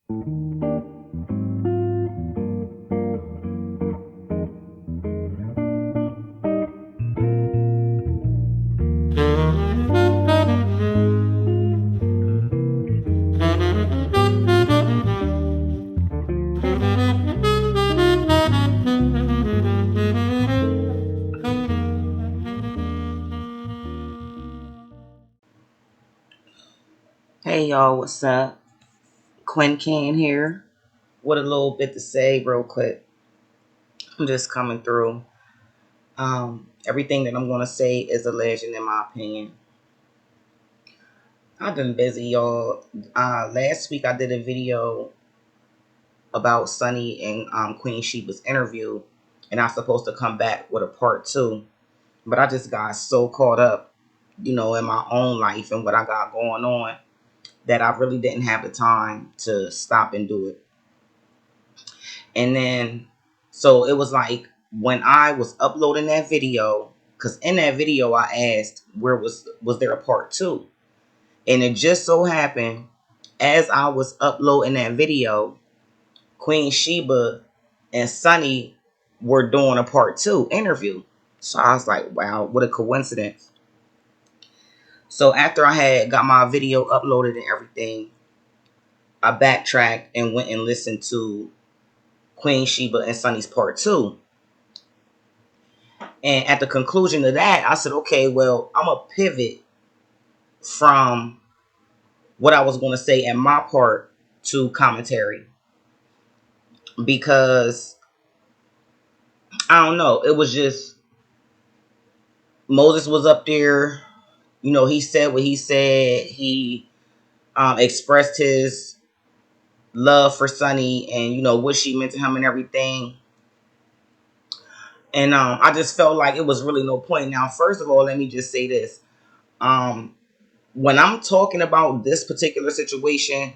Hey y'all, what's up? Quinn Can here with a little bit to say real quick. I'm just coming through. Everything that I'm gonna say is a legend in my opinion. I've been busy, y'all. Last week I did a video about Sunny and Queen Sheba's interview, and I'm supposed to come back with a part two. But I just got so caught up, in my own life and what I got going on that I really didn't have the time to stop and do it. And then, so it was like when I was uploading that video, because in that video I asked where was there a part two, and it just so happened as I was uploading that video, Queen Sheba and Sunny were doing a part two interview. So I was like, wow, what a coincidence. So after I had got my video uploaded and everything, I backtracked and went and listened to Queen Sheba and Sunny's part two. And at the conclusion of that, I said, okay, well, I'm going to pivot from what I was going to say in my part to commentary. Because, I don't know, it was just, Moses was up there. He said what he said. He expressed his love for Sunny and, what she meant to him and everything. And I just felt like it was really no point. Now, first of all, let me just say this. When I'm talking about this particular situation,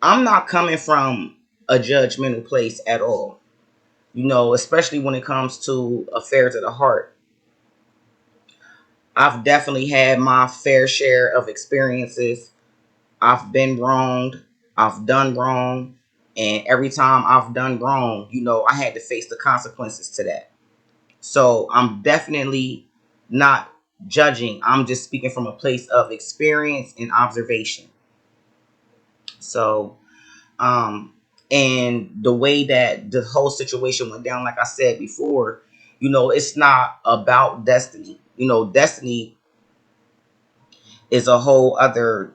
I'm not coming from a judgmental place at all. Especially when it comes to affairs of the heart. I've definitely had my fair share of experiences. I've been wronged. I've done wrong. And every time I've done wrong, I had to face the consequences to that. So I'm definitely not judging. I'm just speaking from a place of experience and observation. So, and the way that the whole situation went down, like I said before, it's not about destiny. Destiny is a whole other,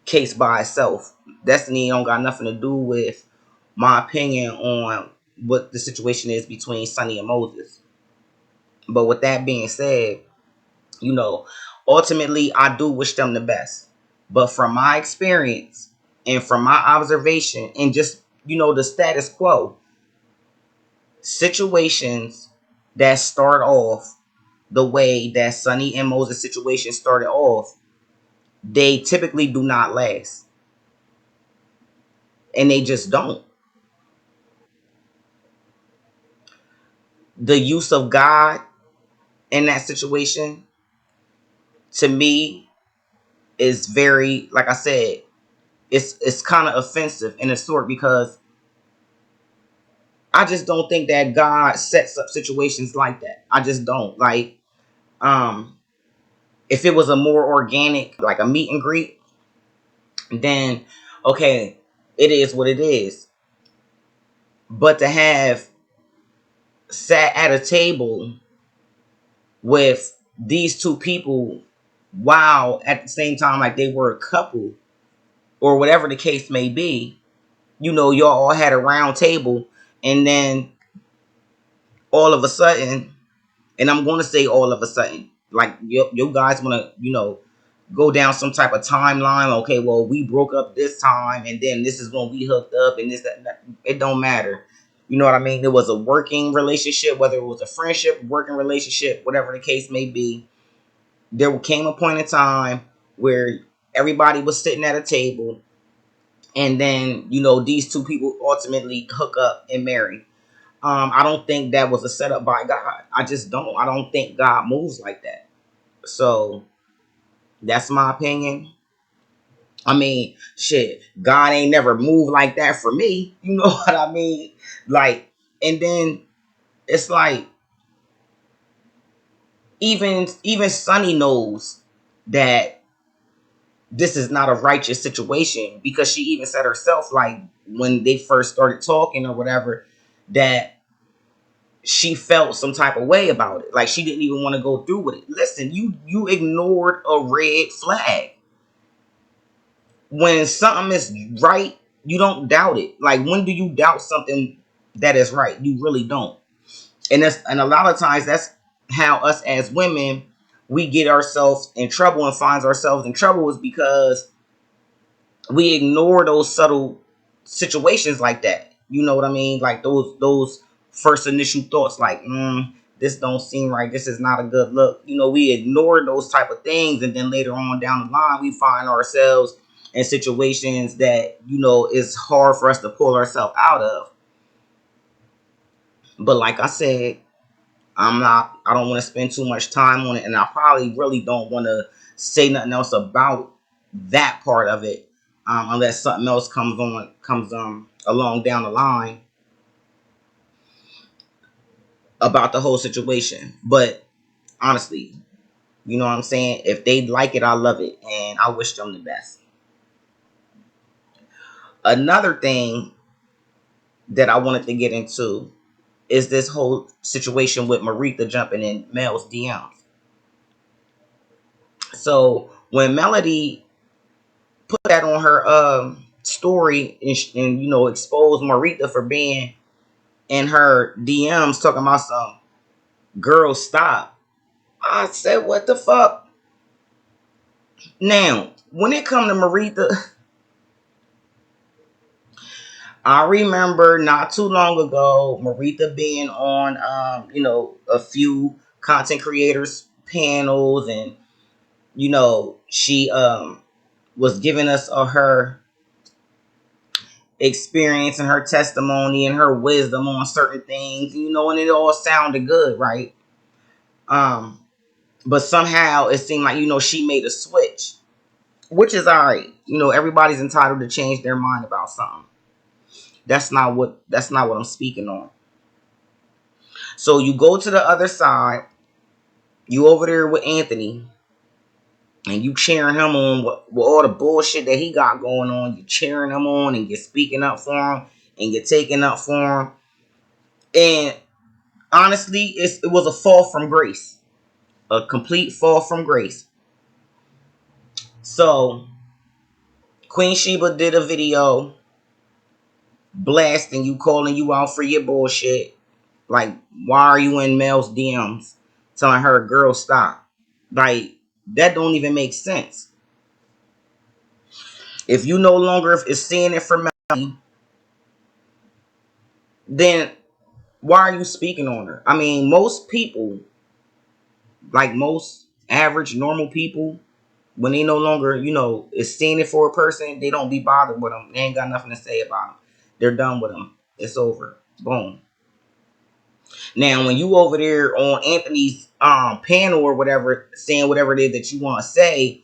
case by itself. Destiny don't got nothing to do with my opinion on what the situation is between Sunny and Moses. But with that being said, you know, ultimately I do wish them the best. But from my experience and from my observation and just, the status quo, situations that start off the way that Sunny and Moses situation started off, they typically do not last. And they just don't. The use of God in that situation, to me, is very, like I said, it's kind of offensive in a sort, because I just don't think that God sets up situations like that. I just don't. Like, if it was a more organic, like a meet and greet, then okay, it is what it is. But to have sat at a table with these two people, while at the same time like they were a couple or whatever the case may be, y'all all had a round table, and then all of a sudden, and I'm going to say all of a sudden, like you guys want to, go down some type of timeline. Okay, well, we broke up this time, and then this is when we hooked up, and this, that. It don't matter. You know what I mean? It was a working relationship, whether it was a friendship, working relationship, whatever the case may be. There came a point in time where everybody was sitting at a table, and then, these two people ultimately hook up and marry. I don't think that was a setup by God. I just don't. I don't think God moves like that. So that's my opinion. I mean, shit, God ain't never moved like that for me. You know what I mean? Like, and then it's like even Sunny knows that this is not a righteous situation, because she even said herself, like when they first started talking or whatever, that she felt some type of way about it. Like she didn't even want to go through with it. Listen, you ignored a red flag. When something is right, you don't doubt it. Like, when do you doubt something that is right? You really don't. And a lot of times that's how us as women, we get ourselves in trouble and finds ourselves in trouble, is because we ignore those subtle situations like that. You know what I mean? Like those first initial thoughts, like, this don't seem right. This is not a good look. You know, we ignore those type of things, and then later on down the line, we find ourselves in situations that, you know, it's hard for us to pull ourselves out of. But like I said, I don't want to spend too much time on it, and I probably really don't want to say nothing else about that part of it, unless something else comes along down the line about the whole situation. But honestly, you know what I'm saying? If they like it, I love it, and I wish them the best. Another thing that I wanted to get into is this whole situation with Marita jumping in Mel's DMs. So when Melody put that on her story, and you know, exposed Marita for being in her DMs talking about some girl stop, I said, what the fuck? Now, when it come to Marita, I remember not too long ago Marita being on you know, a few content creators panels, and you know, she was giving us her experience and her testimony and her wisdom on certain things, you know, and it all sounded good, right? Um, but somehow it seemed like, you know, she made a switch, which is all right. You know, everybody's entitled to change their mind about something. That's not what I'm speaking on. So you go to the other side, you over there with Anthony, and you cheering him on with all the bullshit that he got going on. You cheering him on, and you're speaking up for him, and you're taking up for him. And honestly, it was a fall from grace, a complete fall from grace. So Queen Sheba did a video blasting you, calling you out for your bullshit. Like, why are you in Mel's DMs telling her, girl, stop? Like, that don't even make sense. If you no longer is seeing it for Melody, then why are you speaking on her? I mean, most people, like most average normal people, when they no longer, you know, is seeing it for a person, they don't be bothered with them. They ain't got nothing to say about them. They're done with them. It's over. Boom. Now, when you over there on Anthony's panel or whatever, saying whatever it is that you want to say,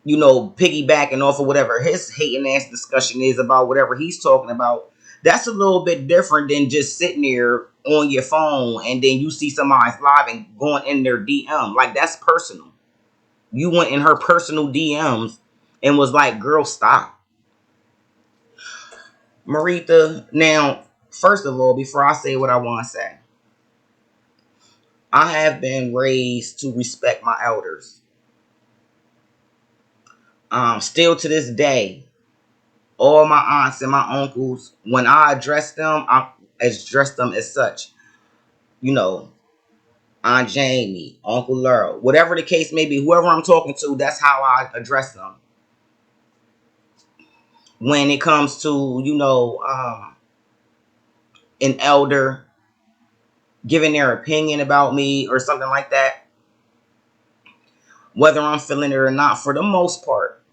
you know, piggybacking off of whatever his hating ass discussion is about whatever he's talking about, that's a little bit different than just sitting there on your phone and then you see somebody's live and going in their DM. Like, that's personal. You went in her personal DMs and was like, girl, stop. Maritha, now, first of all, before I say what I want to say, I have been raised to respect my elders. Still to this day, all my aunts and my uncles, when I address them, I address them as such. You know, Aunt Jamie, Uncle Lurl, whatever the case may be, whoever I'm talking to, that's how I address them. When it comes to, you know, an elder giving their opinion about me or something like that, whether I'm feeling it or not, for the most part,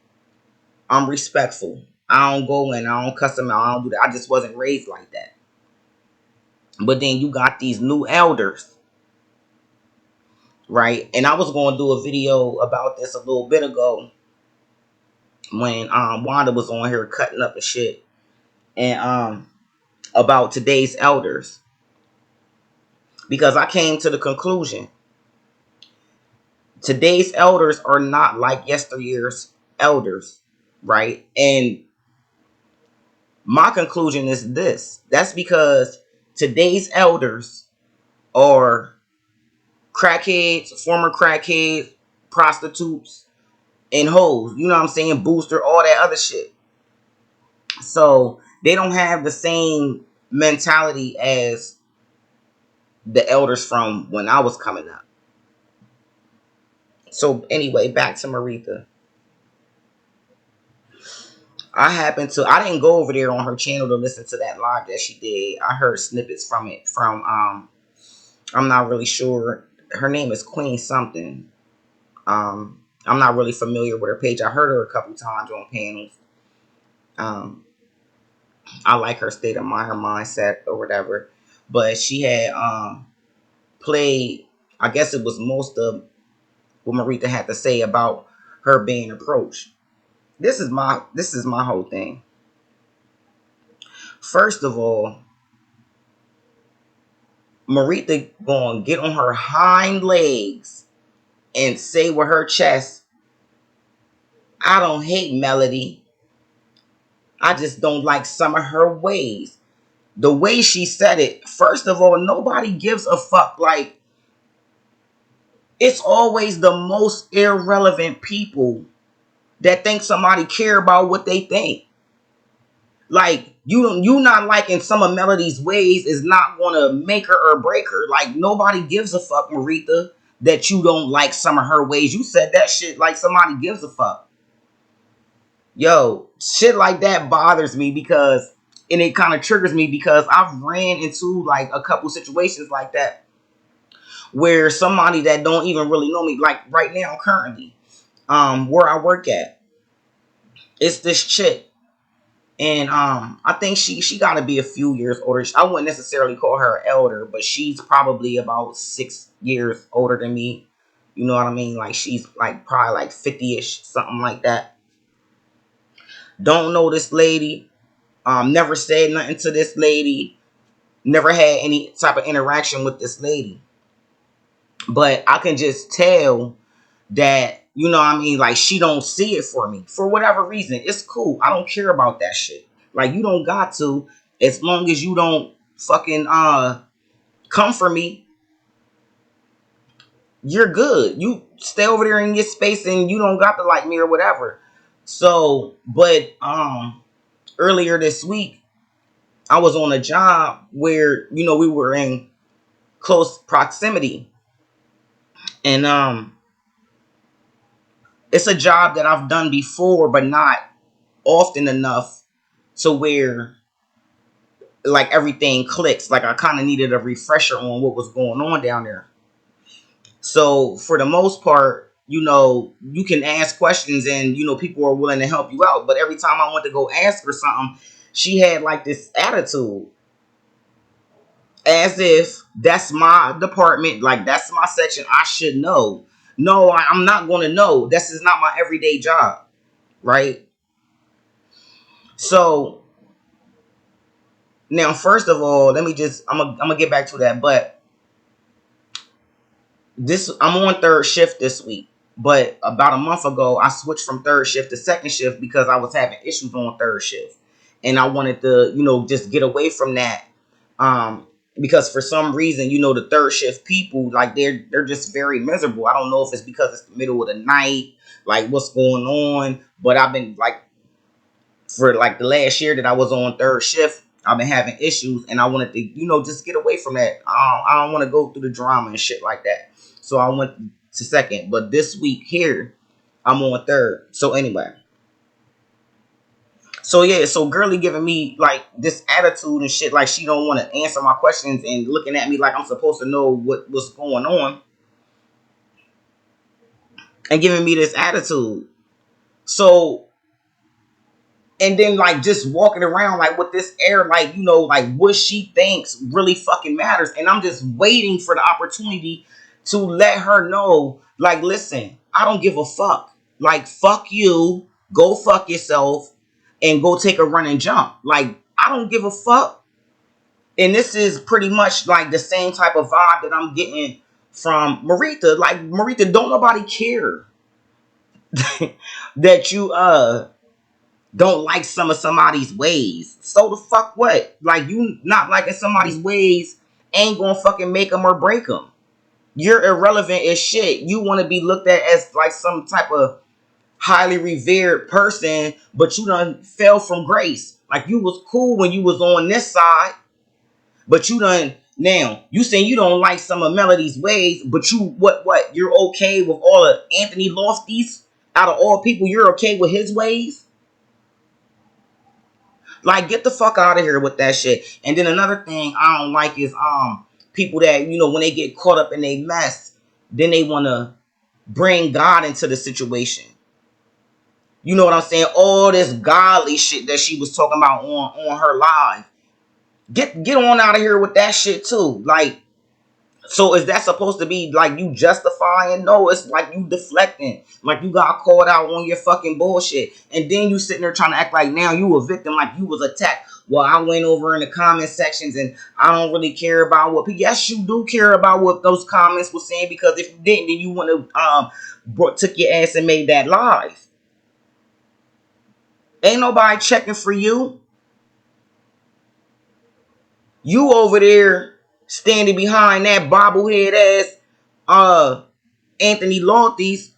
I'm respectful. I don't go in, I don't cuss them out, I don't do that. I just wasn't raised like that. But then you got these new elders, right? And I was going to do a video about this a little bit ago. when Wanda was on here cutting up and shit, and about today's elders, because I came to the conclusion today's elders are not like yesteryear's elders, right? And my conclusion is this: that's because today's elders are crackheads, former crackheads, prostitutes, and hoes. You know what I'm saying? Booster, all that other shit. So they don't have the same mentality as the elders from when I was coming up. So anyway, back to Maritha. I didn't go over there on her channel to listen to that live that she did. I heard snippets from it from I'm not really sure. Her name is Queen something. I'm not really familiar with her page. I heard her a couple times on panels. Um, I like her state of mind, her mindset or whatever. But she had played, I guess it was most of what Marita had to say about her being approached. This is my whole thing. First of all, Marita gonna get on her hind legs and say with her chest, I don't hate Melody. I just don't like some of her ways. The way she said it, first of all, nobody gives a fuck. Like, it's always the most irrelevant people that think somebody care about what they think. Like, you not liking some of Melody's ways is not gonna make her or break her. Like, nobody gives a fuck, Maritha, that you don't like some of her ways. You said that shit like somebody gives a fuck. Yo, shit like that bothers me because, and it kind of triggers me because I've ran into like a couple situations like that where somebody that don't even really know me, like right now, currently, where I work at, it's this chick. And I think she got to be a few years older. I wouldn't necessarily call her elder, but she's probably about 6 years older than me. You know what I mean? Like she's like probably like 50ish, something like that. Don't know this lady. Never said nothing to this lady. Never had any type of interaction with this lady. But I can just tell that, you know what I mean, like she don't see it for me. For whatever reason. It's cool. I don't care about that shit. Like you don't got to, as long as you don't fucking come for me, you're good. You stay over there in your space and you don't got to like me or whatever. So, but earlier this week, I was on a job where, you know, we were in close proximity. And it's a job that I've done before, but not often enough to where like everything clicks. Like I kind of needed a refresher on what was going on down there. So for the most part, you know, you can ask questions and, you know, people are willing to help you out. But every time I went to go ask her something, she had like this attitude as if that's my department, like that's my section. I should know. No, I'm not going to know. This is not my everyday job, right? So now, first of all, let me just I'm gonna get back to that. But this I'm on third shift this week. But about a month ago, I switched from third shift to second shift because I was having issues on third shift, and I wanted to, you know, just get away from that. Um, because for some reason, you know, the third shift people, like they're just very miserable. I don't know if it's because it's the middle of the night, like what's going on. But I've been like for like the last year that I was on third shift, I've been having issues, and I wanted to, you know, just get away from that. I don't want to go through the drama and shit like that. So I went to second, but this week here, I'm on third. So anyway, so yeah, so girly giving me like this attitude and shit, like she don't want to answer my questions and looking at me like I'm supposed to know what's going on, and giving me this attitude. So and then like just walking around like with this air, like, you know, like what she thinks really fucking matters. And I'm just waiting for the opportunity to let her know, like, listen, I don't give a fuck. Like, fuck you. go fuck yourself and go take a run and jump. Like, I don't give a fuck. And this is pretty much like the same type of vibe that I'm getting from Marita. Like, Marita, don't nobody care that you don't like some of somebody's ways. So the fuck what? Like, you not liking somebody's ways ain't gonna fucking make them or break them. You're irrelevant as shit. You want to be looked at as like some type of highly revered person, but you done fell from grace. Like, you was cool when you was on this side, but you done now. You saying you don't like some of Melody's ways, but you what? You're okay with all of Anthony Lofty's? Out of all people, you're okay with his ways? Like, get the fuck out of here with that shit. And then another thing I don't like is people that, when they get caught up in a mess, then they wanna bring God into the situation. You know what I'm saying? All this godly shit that she was talking about on her live. Get on out of here with that shit too. Like, so is that supposed to be like you justifying? No, it's like you deflecting. Like, you got called out on your fucking bullshit. And then you sitting there trying to act like now you a victim, like you was attacked. Well, I went over in the comment sections and I don't really care about what people. Yes, you do care about what those comments were saying, because if you didn't, then you wouldn't have took your ass and made that live. Ain't nobody checking for you. You over there standing behind that bobblehead ass Anthony Lofty's.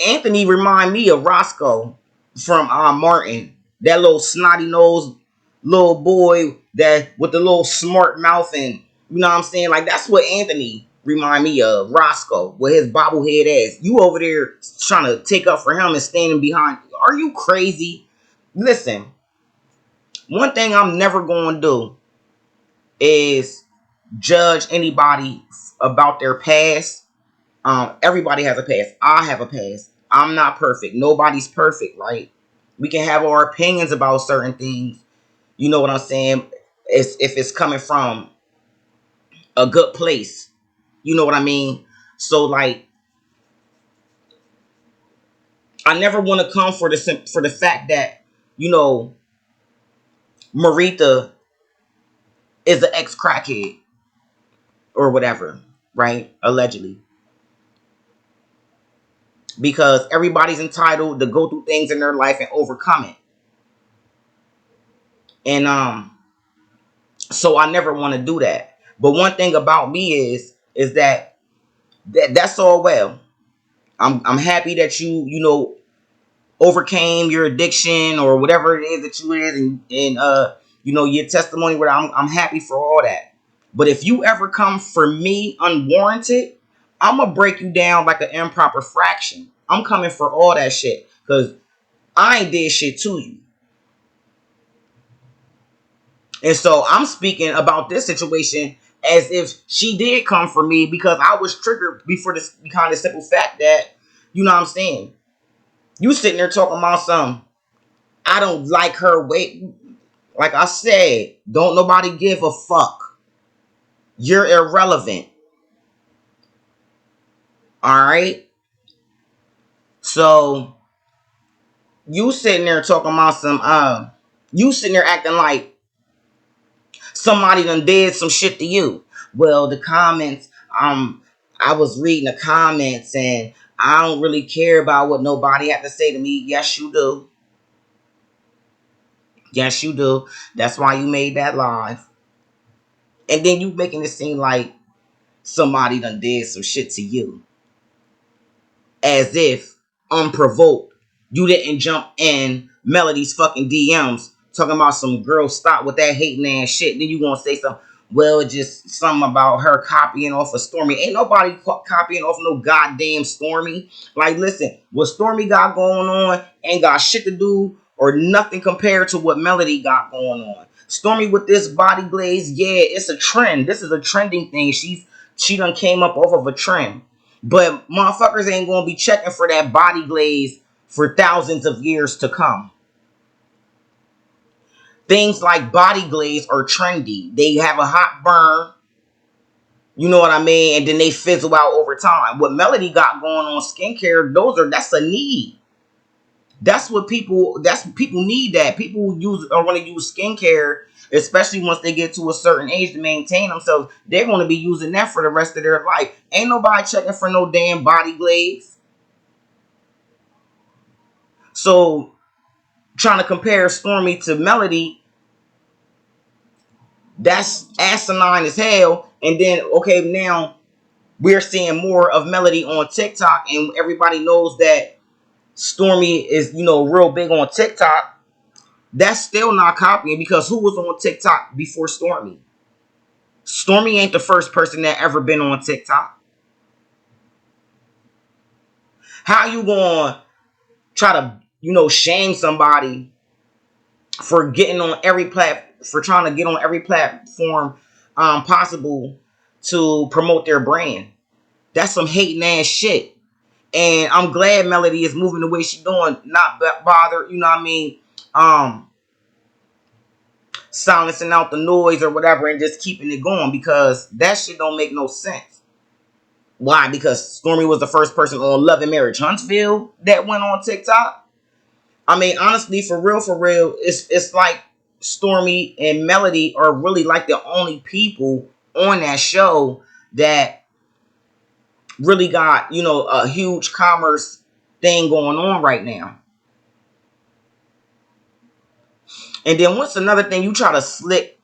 Anthony remind me of Roscoe from Martin. That little snotty nose little boy that with the little smart mouth, and you know what I'm saying? Like, that's what Anthony remind me of, Roscoe, with his bobblehead ass. You over there trying to take up for him and standing behind. Are you crazy? Listen, one thing I'm never going to do is judge anybody about their past. Everybody has a past. I have a past. I'm not perfect. Nobody's perfect, right? We can have our opinions about certain things. You know what I'm saying? If it's coming from a good place. You know what I mean? So, like, I never want to come for the fact that, Marita is an ex-crackhead or whatever, right? Allegedly. Because everybody's entitled to go through things in their life and overcome it. And so I never want to do that. But one thing about me is that's all well. I'm happy that you overcame your addiction or whatever it is that you is, and your testimony. Where I'm happy for all that. But if you ever come for me unwarranted, I'm gonna break you down like an improper fraction. I'm coming for all that shit, because I ain't did shit to you. And so I'm speaking about this situation as if she did come for me, because I was triggered before this, behind the simple fact that, you know what I'm saying? You sitting there talking about something. I don't like her weight. Like I said, don't nobody give a fuck. You're irrelevant. Alright? So, you sitting there talking about some, you sitting there acting like somebody done did some shit to you. Well, the comments, I was reading the comments and I don't really care about what nobody had to say to me. Yes, you do. Yes, you do. That's why you made that live. And then you making it seem like somebody done did some shit to you. As if, unprovoked, you didn't jump in Melody's fucking DMs talking about some girl stop with that hating ass shit. Then you gonna say something, well, it's just something about her copying off of Stormy. Ain't nobody copying off no goddamn Stormy. Like, listen, what Stormy got going on ain't got shit to do or nothing compared to what Melody got going on. Stormy with this body glaze, yeah, it's a trend. This is a trending thing. She done came up off of a trend. But motherfuckers ain't gonna be checking for that body glaze for thousands of years to come. Things like body glaze are trendy. They have a hot burn. You know what I mean? And then they fizzle out over time. What Melody got going on skincare, that's a need. That's people need that. People use or want to use skincare, especially once they get to a certain age to maintain themselves. They're going to be using that for the rest of their life. Ain't nobody checking for no damn body glaze. So trying to compare Stormy to Melody, that's asinine as hell. And then okay, now we're seeing more of Melody on TikTok, and everybody knows that Stormy is, real big on TikTok. That's still not copying, because who was on TikTok before Stormy? Stormy ain't the first person that ever been on TikTok. How you gonna try to, shame somebody for getting on for trying to get on every platform possible to promote their brand? That's some hating ass shit. And I'm glad Melody is moving the way she's doing, not bother, silencing out the noise or whatever and just keeping it going, because that shit don't make no sense. Why? Because Stormy was the first person on Love and Marriage Huntsville that went on TikTok. I mean, honestly, for real, it's like Stormy and Melody are really like the only people on that show that really got, a huge commerce thing going on right now. And then what's another thing? You try to slick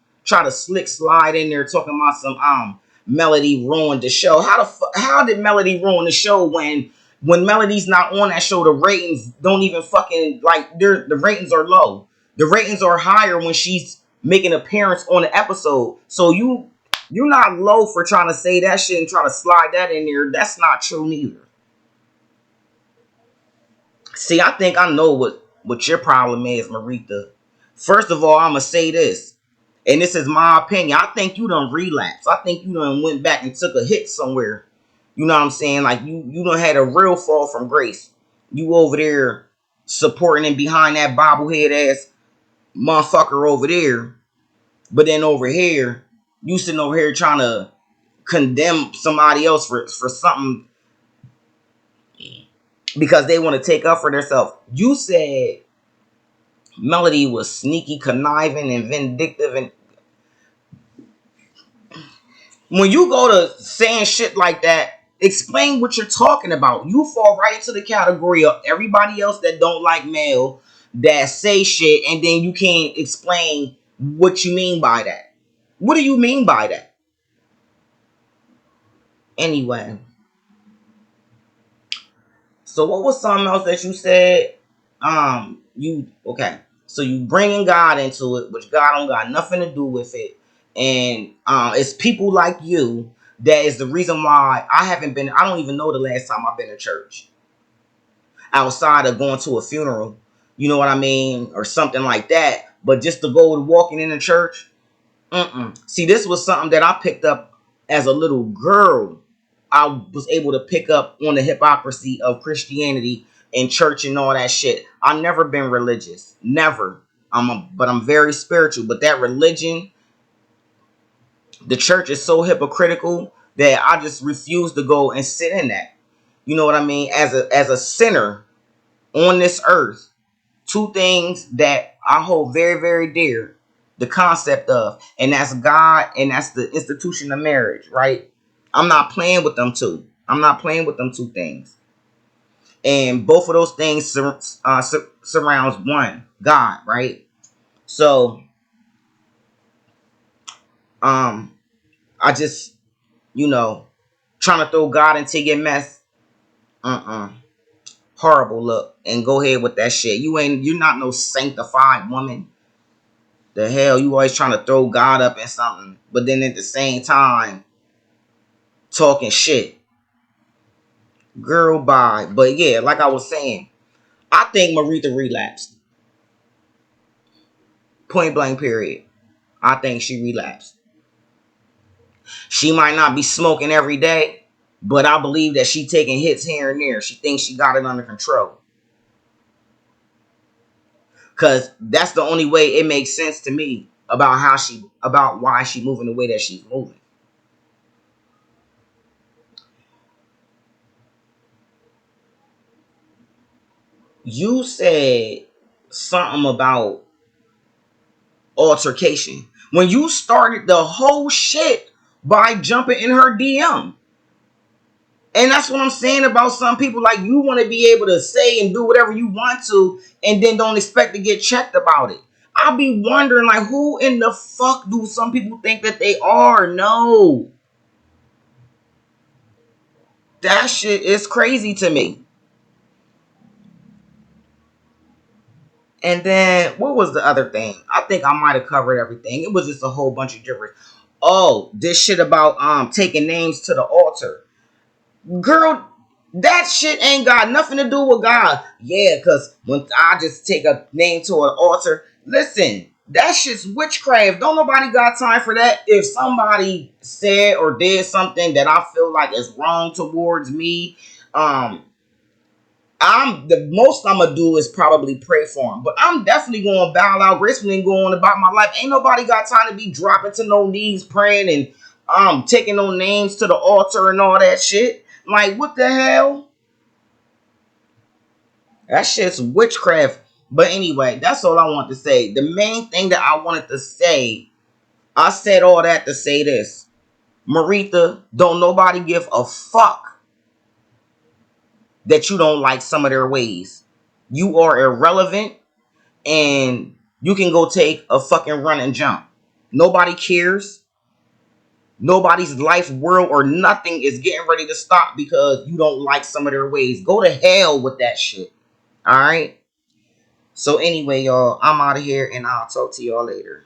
slide in there talking about some Melody ruined the show. How did Melody ruin the show when Melody's not on that show? The ratings don't even fucking like the ratings are low. The ratings are higher when she's making an appearance on the episode. So you're not low for trying to say that shit and try to slide that in there. That's not true neither. See, I think I know what your problem is, Marita. First of all, I'ma say this, and this is my opinion. I think you done relapsed. I think you done went back and took a hit somewhere. You know what I'm saying? Like you done had a real fall from grace. You over there supporting and behind that bobblehead ass motherfucker over there, but then over here, you sitting over here trying to condemn somebody else for something because they want to take up for themselves. You said Melody was sneaky, conniving, and vindictive. And when you go to saying shit like that, explain what you're talking about. You fall right into the category of everybody else that don't like Mel, that say shit, and then you can't explain what you mean by that. What do you mean by that? Anyway, so what was something else that you said? You okay? So you bringing God into it, which God don't got nothing to do with it, and it's people like you that is the reason why I haven't been. I don't even know the last time I've been to church outside of going to a funeral. You know what I mean, or something like that. But just to go to walking in the church, see, this was something that I picked up as a little girl. I was able to pick up on the hypocrisy of Christianity and church and all that shit. I've never been religious, never. But I'm very spiritual. But that religion, the church is so hypocritical that I just refuse to go and sit in that. You know what I mean? As a sinner on this earth, two things that I hold very, very dear: the concept of, and that's God, and that's the institution of marriage, right? I'm not playing with them two. I'm not playing with them two things. And both of those things surrounds one, God, right? So, I just, you know, trying to throw God into your mess. Horrible look. And go ahead with that shit. You're not no sanctified woman. The hell, you always trying to throw God up in something, but then at the same time talking shit. Girl, bye. But yeah, like I was saying, I think Maritha relapsed. Point blank period. I think she relapsed. She might not be smoking every day, but I believe that she taking hits here and there. She thinks she got it under control. Cause that's the only way it makes sense to me about why she moving the way that she's moving. You said something about altercation when you started the whole shit by jumping in her DM. And that's what I'm saying about some people. Like, you want to be able to say and do whatever you want to, and then don't expect to get checked about it. I'll be wondering, like, who in the fuck do some people think that they are? No. That shit is crazy to me. And then, what was the other thing? I think I might have covered everything. It was just a whole bunch of gibberish. Oh, this shit about taking names to the altar. Girl, that shit ain't got nothing to do with God. Yeah, because when I just take a name to an altar, listen, that shit's witchcraft. Don't nobody got time for that. If somebody said or did something that I feel like is wrong towards me, um, I'm the most I'm gonna do is probably pray for him. But I'm definitely gonna bow out gracefully and go on about my life. Ain't nobody got time to be dropping to no knees praying and taking no names to the altar and all that shit. Like, what the hell? That shit's witchcraft. But anyway, that's all I want to say. The main thing that I wanted to say, I said all that to say this. Maritha, don't nobody give a fuck that you don't like some of their ways. You are irrelevant, and you can go take a fucking run and jump. Nobody cares. Nobody's life, world, or nothing is getting ready to stop because you don't like some of their ways. Go to hell with that shit. Alright? So anyway, y'all, I'm out of here and I'll talk to y'all later.